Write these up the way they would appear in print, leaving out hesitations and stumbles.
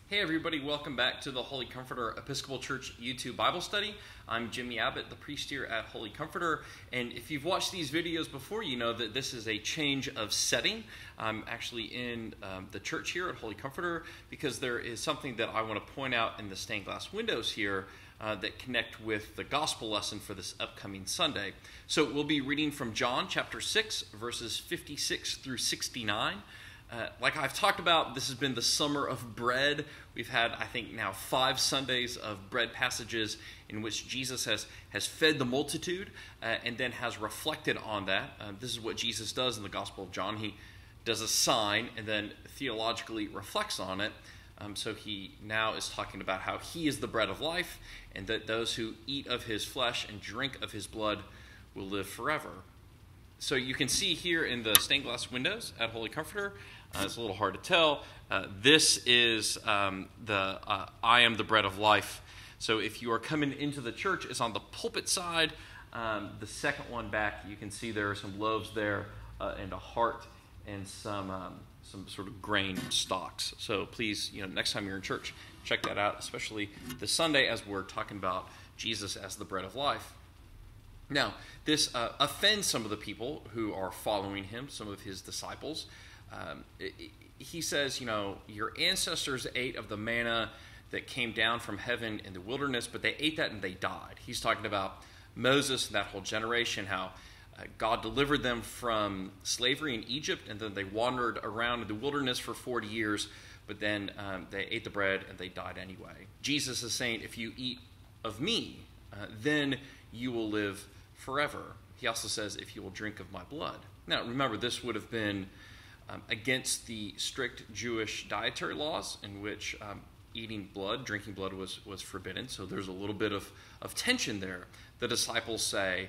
Hey everybody, welcome back to the Holy Comforter Episcopal Church YouTube Bible Study. I'm Jimmy Abbott, the priest here at Holy Comforter, and if you've watched these videos before, you know that this is a change of setting. I'm actually in the church here at Holy Comforter because there is something that I want to point out in the stained glass windows here that connect with the gospel lesson for this upcoming Sunday. So we'll be reading from John chapter 6, verses 56 through 69. Like I've talked about, this has been the summer of bread. We've had, I think, now 5 Sundays of bread passages in which Jesus has fed the multitude and then has reflected on that. This is what Jesus does in the Gospel of John. He does a sign and then theologically reflects on it. So he now is talking about how he is the bread of life and that those who eat of his flesh and drink of his blood will live forever. So you can see here in the stained glass windows at Holy Comforter, it's a little hard to tell. This is the I am the bread of life. So if you are coming into the church, it's on the pulpit side. The second one back, you can see there are some loaves there and a heart and some sort of grain stalks. So please, next time you're in church, check that out, especially this Sunday as we're talking about Jesus as the bread of life. Now, this offends some of the people who are following him, some of his disciples. He says, your ancestors ate of the manna that came down from heaven in the wilderness, but they ate that and they died. He's talking about Moses and that whole generation, how God delivered them from slavery in Egypt, and then they wandered around in the wilderness for 40 years, but then they ate the bread and they died anyway. Jesus is saying, if you eat of me, then you will live forever. He also says, if you will drink of my blood. Now, remember, this would have been against the strict Jewish dietary laws in which eating blood, drinking blood was forbidden. So there's a little bit of tension there. The disciples say,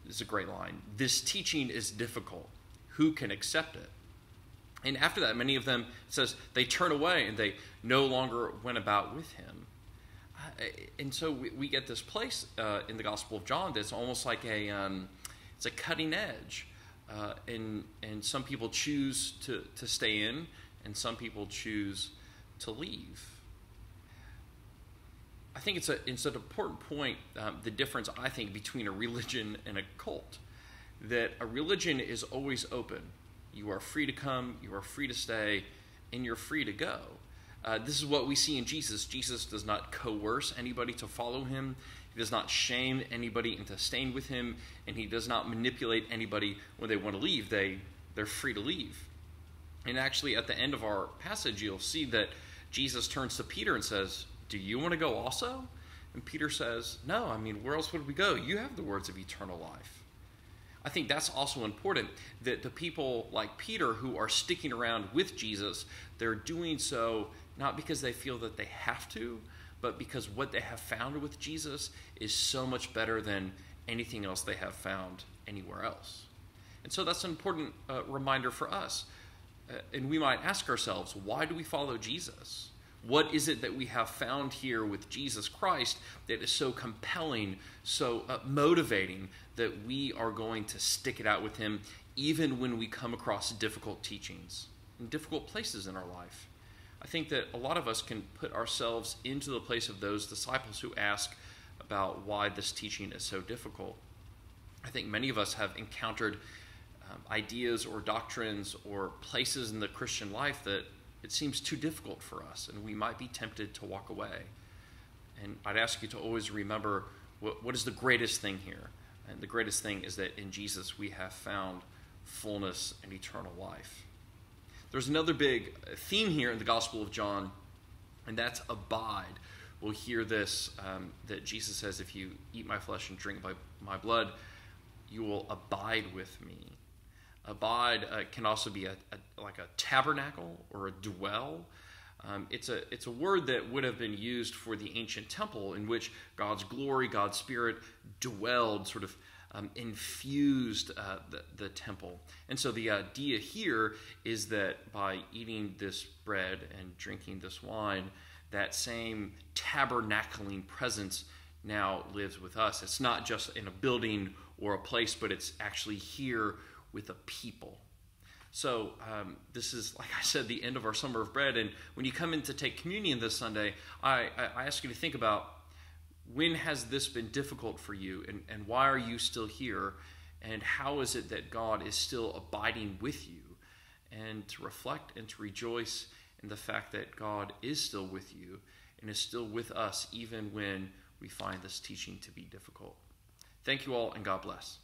this is a great line, this teaching is difficult. Who can accept it? And after that, many of them, it says, they turn away and they no longer went about with him. And so we get this place in the Gospel of John that's almost like it's a cutting edge. And some people choose to stay in, and some people choose to leave. I think it's an important point, the difference, I think, between a religion and a cult. That a religion is always open. You are free to come, you are free to stay, and you're free to go. This is what we see in Jesus. Jesus does not coerce anybody to follow him. He does not shame anybody into staying with him, and he does not manipulate anybody when they want to leave. They're free to leave. And actually, at the end of our passage, you'll see that Jesus turns to Peter and says, do you want to go also? And Peter says, no, where else would we go? You have the words of eternal life. I think that's also important, that the people like Peter who are sticking around with Jesus, they're doing so not because they feel that they have to, but because what they have found with Jesus is so much better than anything else they have found anywhere else. And so that's an important reminder for us. And we might ask ourselves, why do we follow Jesus? What is it that we have found here with Jesus Christ that is so compelling, so motivating, that we are going to stick it out with him even when we come across difficult teachings and difficult places in our life? I think that a lot of us can put ourselves into the place of those disciples who ask about why this teaching is so difficult. I think many of us have encountered ideas or doctrines or places in the Christian life that it seems too difficult for us, and we might be tempted to walk away. And I'd ask you to always remember what is the greatest thing here. And the greatest thing is that in Jesus we have found fullness and eternal life. There's another big theme here in the Gospel of John, and that's abide. We'll hear this, that Jesus says, if you eat my flesh and drink my blood, you will abide with me. Abide can also be like a tabernacle or a dwell. It's a word that would have been used for the ancient temple in which God's glory, God's Spirit dwelled, sort of infused the temple. And so the idea here is that by eating this bread and drinking this wine, that same tabernacling presence now lives with us. It's not just in a building or a place, but it's actually here with a people. So this is, like I said, the end of our Summer of Bread. And when you come in to take communion this Sunday, I ask you to think about, when has this been difficult for you, and why are you still here, and how is it that God is still abiding with you, and to reflect and to rejoice in the fact that God is still with you and is still with us even when we find this teaching to be difficult. Thank you all, and God bless.